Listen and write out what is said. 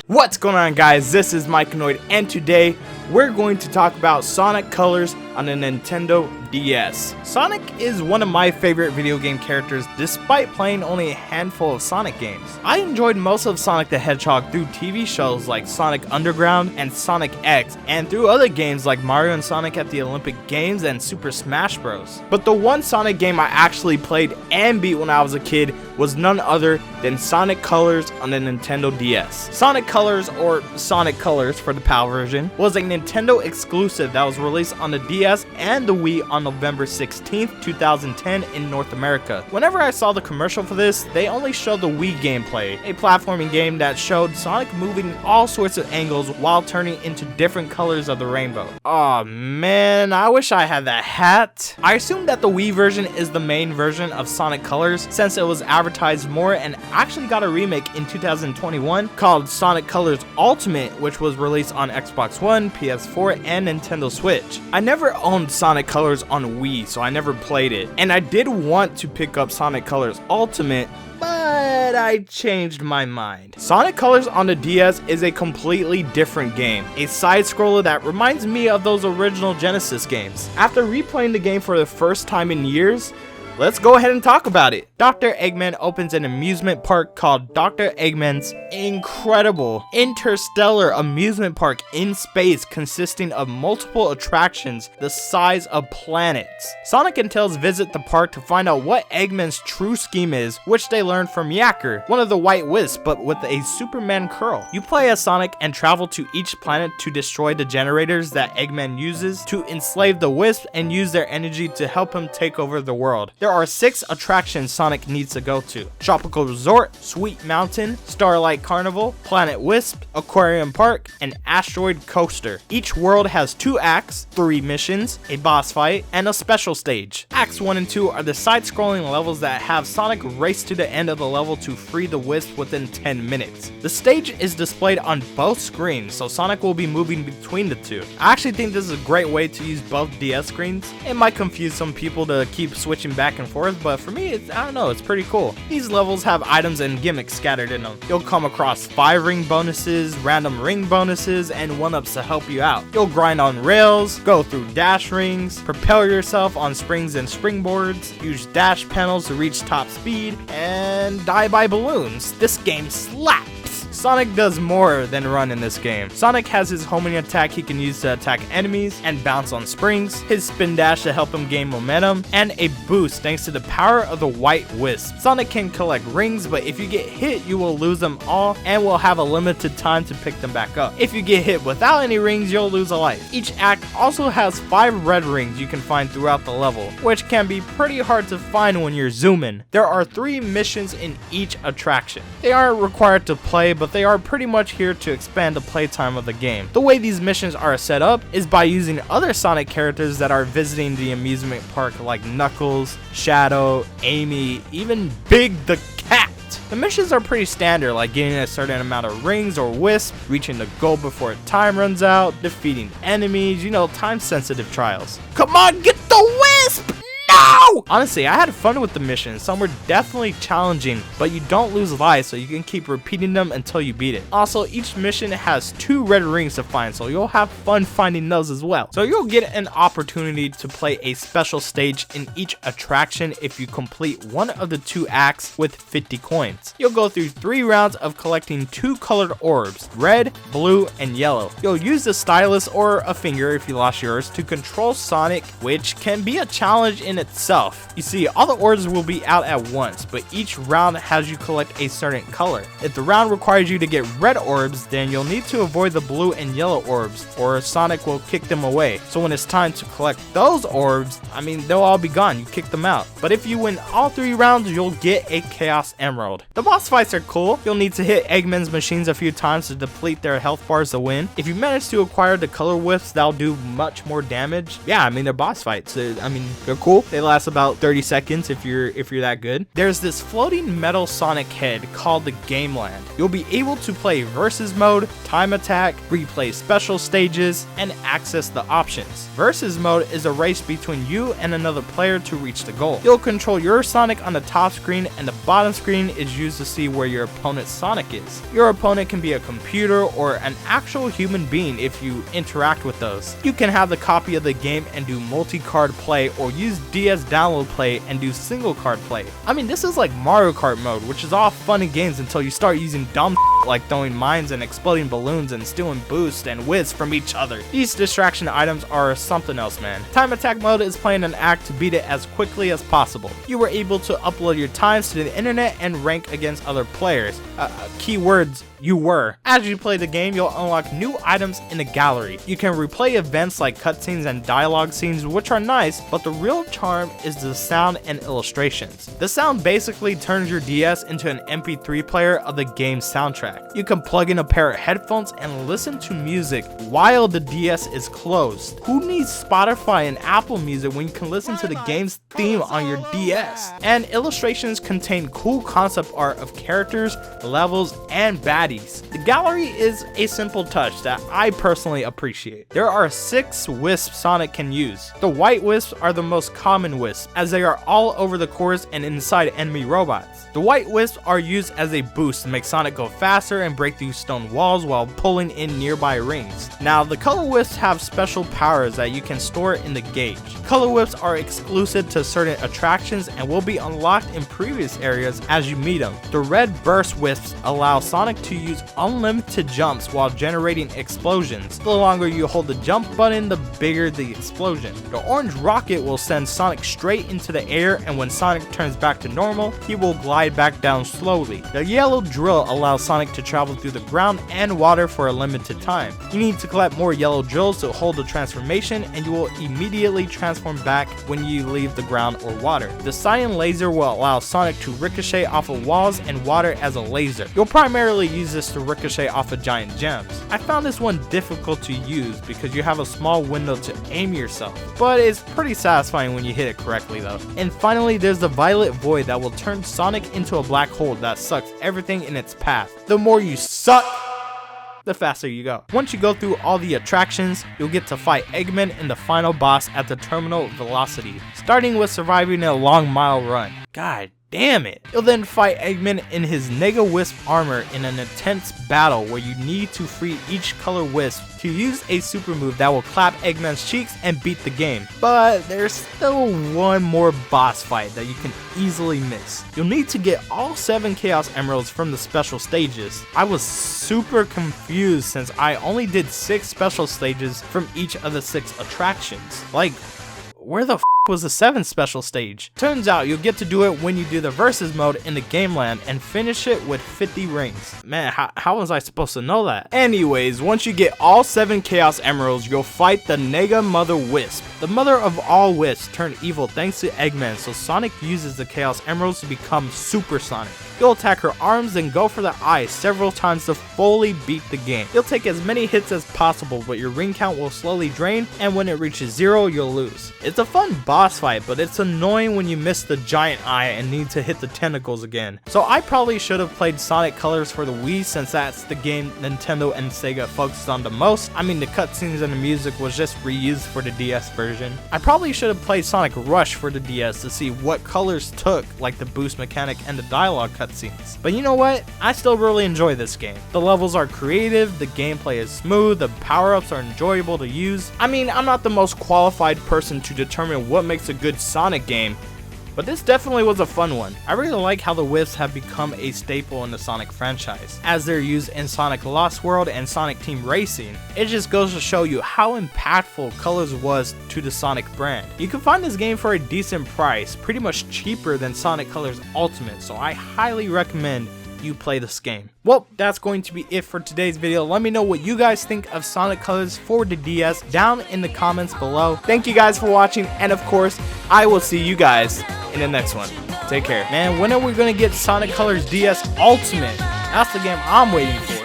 What's going on, guys? This is Mikeinoid, and today we're going to talk about Sonic Colors on the Nintendo DS. Sonic is one of my favorite video game characters despite playing only a handful of Sonic games. I enjoyed most of Sonic the Hedgehog through TV shows like Sonic Underground and Sonic X, and through other games like Mario and Sonic at the Olympic Games and Super Smash Bros. But the one Sonic game I actually played and beat when I was a kid was none other than Sonic Colors on the Nintendo DS. Sonic Colors, or Sonic Colors for the PAL version, was a Nintendo exclusive that was released on the DS and the Wii on November 16th, 2010 in North America. Whenever I saw the commercial for this, they only showed the Wii gameplay, a platforming game that showed Sonic moving in all sorts of angles while turning into different colors of the rainbow. Aw man, I wish I had that hat. I assume that the Wii version is the main version of Sonic Colors since it was advertised more and actually got a remake in 2021 called Sonic Colors Ultimate, which was released on Xbox One, PS4, and Nintendo Switch. I never owned Sonic Colors on Wii, so I never played it, and I did want to pick up Sonic Colors Ultimate, but I changed my mind. Sonic Colors on the DS is a completely different game, a side-scroller that reminds me of those original Genesis games. After replaying the game for the first time in years, let's go ahead and talk about it. Dr. Eggman opens an amusement park called Dr. Eggman's incredible interstellar amusement park in space consisting of multiple attractions the size of planets. Sonic and Tails visit the park to find out what Eggman's true scheme is, which they learn from Yacker, one of the white Wisps but with a Superman curl. You play as Sonic and travel to each planet to destroy the generators that Eggman uses to enslave the Wisps and use their energy to help him take over the world. There are 6 attractions Sonic needs to go to: Tropical Resort, Sweet Mountain, Starlight Carnival, Planet Wisp, Aquarium Park, and Asteroid Coaster. Each world has 2 acts, 3 missions, a boss fight, and a special stage. Acts 1 and 2 are the side-scrolling levels that have Sonic race to the end of the level to free the Wisp within 10 minutes. The stage is displayed on both screens, so Sonic will be moving between the two. I actually think this is a great way to use both DS screens. It might confuse some people to keep switching back and forth, but for me, I don't know, it's pretty cool. These levels have items and gimmicks scattered in them. You'll come across 5 ring bonuses, random ring bonuses, and 1-ups to help you out. You'll grind on rails, go through dash rings, propel yourself on springs and springboards, use dash panels to reach top speed, and die by balloons. This game slaps! Sonic does more than run in this game. Sonic has his homing attack he can use to attack enemies and bounce on springs, his spin dash to help him gain momentum, and a boost thanks to the power of the white Wisp. Sonic can collect rings, but if you get hit, you will lose them all and will have a limited time to pick them back up. If you get hit without any rings, you'll lose a life. Each act also has 5 red rings you can find throughout the level, which can be pretty hard to find when you're zooming. There are 3 missions in each attraction. They aren't required to play, but they are pretty much here to expand the playtime of the game. The way these missions are set up is by using other Sonic characters that are visiting the amusement park like Knuckles, Shadow, Amy, even Big the Cat. The missions are pretty standard, like getting a certain amount of rings or wisps, reaching the goal before time runs out, defeating enemies, time-sensitive trials. Come on, get the Wisp! No! Honestly, I had fun with the missions. Some were definitely challenging, but you don't lose lives, so you can keep repeating them until you beat it. Also, each mission has 2 red rings to find, so you'll have fun finding those as well. So you'll get an opportunity to play a special stage in each attraction if you complete one of the 2 acts with 50 coins. You'll go through 3 rounds of collecting 2 colored orbs, red, blue, and yellow. You'll use the stylus or a finger if you lost yours to control Sonic, which can be a challenge in itself. You see, all the orbs will be out at once, but each round has you collect a certain color. If the round requires you to get red orbs, then you'll need to avoid the blue and yellow orbs, or Sonic will kick them away. So when it's time to collect those orbs, they'll all be gone. You kick them out. But if you win all 3 rounds, you'll get a Chaos Emerald. The boss fights are cool. You'll need to hit Eggman's machines a few times to deplete their health bars to win. If you manage to acquire the color Wisps, that'll do much more damage. Yeah, they're boss fights. They're cool. They last about about 30 seconds if you're that good. There's this floating metal Sonic head called the Game Land. You'll be able to play versus mode, time attack, replay special stages, and access the options. Versus mode is a race between you and another player to reach the goal. You'll control your Sonic on the top screen, and the bottom screen is used to see where your opponent's Sonic is. Your opponent can be a computer or an actual human being if you interact with those. You can have the copy of the game and do multi-card play, or use DS download play and do single card play. I mean, this is like Mario Kart mode, which is all fun and games until you start using dumb like throwing mines and exploding balloons and stealing boosts and Wisps from each other. These distraction items are something else, man. Time attack mode is playing an act to beat it as quickly as possible. You were able to upload your times to the internet and rank against other players. Keywords, you were. As you play the game, you'll unlock new items in the gallery. You can replay events like cutscenes and dialogue scenes, which are nice, but the real charm is the sound and illustrations. The sound basically turns your DS into an MP3 player of the game's soundtrack. You can plug in a pair of headphones and listen to music while the DS is closed. Who needs Spotify and Apple Music when you can listen to the game's theme on your DS? And illustrations contain cool concept art of characters, levels, and baddies. The gallery is a simple touch that I personally appreciate. There are 6 Wisps Sonic can use. The white Wisps are the most common Wisps, as they are all over the course and inside enemy robots. The white Wisps are used as a boost to make Sonic go faster and break through stone walls while pulling in nearby rings. Now, the color Wisps have special powers that you can store in the gauge. Color Wisps are exclusive to certain attractions and will be unlocked in previous areas as you meet them. The red burst Wisps allow Sonic to use unlimited jumps while generating explosions. The longer you hold the jump button, the bigger the explosion. The orange rocket will send Sonic straight into the air, and when Sonic turns back to normal, he will glide back down slowly. The yellow drill allows Sonic to travel through the ground and water for a limited time. You need to collect more yellow drills to hold the transformation, and you will immediately transform back when you leave the ground or water. The cyan laser will allow Sonic to ricochet off of walls and water as a laser. You'll primarily use this to ricochet off of giant gems. I found this one difficult to use because you have a small window to aim yourself, but it's pretty satisfying when you hit it correctly though. And finally, there's the violet void that will turn Sonic into a black hole that sucks everything in its path. The more you suck, the faster you go. Once you go through all the attractions, you'll get to fight Eggman in the final boss at the terminal velocity, starting with surviving a long mile run. God damn it. You'll then fight Eggman in his Wisp armor in an intense battle where you need to free each color Wisp to use a super move that will clap Eggman's cheeks and beat the game. But there's still one more boss fight that you can easily miss. You'll need to get all 7 Chaos Emeralds from the special stages. I was super confused since I only did 6 special stages from each of the 6 attractions. Like, where the was the 7th special stage? Turns out you'll get to do it when you do the versus mode in the Game Land and finish it with 50 rings. Man, how was I supposed to know that? Anyways, once you get all 7 Chaos Emeralds, you'll fight the Nega-Mother Wisp. The mother of all Wisps turned evil thanks to Eggman, so Sonic uses the Chaos Emeralds to become Super Sonic. You'll attack her arms, then go for the eyes several times to fully beat the game. You'll take as many hits as possible, but your ring count will slowly drain, and when it reaches 0, you'll lose. It's a fun boss fight, but it's annoying when you miss the giant eye and need to hit the tentacles again. So I probably should have played Sonic Colors for the Wii, since that's the game Nintendo and Sega focused on the most. I mean, the cutscenes and the music was just reused for the DS version. I probably should have played Sonic Rush for the DS to see what colors took, like the boost mechanic and the dialogue cutscenes. But you know what? I still really enjoy this game. The levels are creative, the gameplay is smooth, the power-ups are enjoyable to use. I mean, I'm not the most qualified person to determine what makes a good Sonic game, but this definitely was a fun one. I really like how the Wisps have become a staple in the Sonic franchise, as they're used in Sonic Lost World and Sonic Team Racing. It just goes to show you how impactful Colors was to the Sonic brand. You can find this game for a decent price, pretty much cheaper than Sonic Colors Ultimate, so I highly recommend you play this game. Well, that's going to be it for today's video. Let me know what you guys think of Sonic Colors for the DS down in the comments below. Thank you guys for watching, and of course, I will see you guys in the next one. Take care. Man, when are we gonna get Sonic Colors DS Ultimate? That's the game I'm waiting for.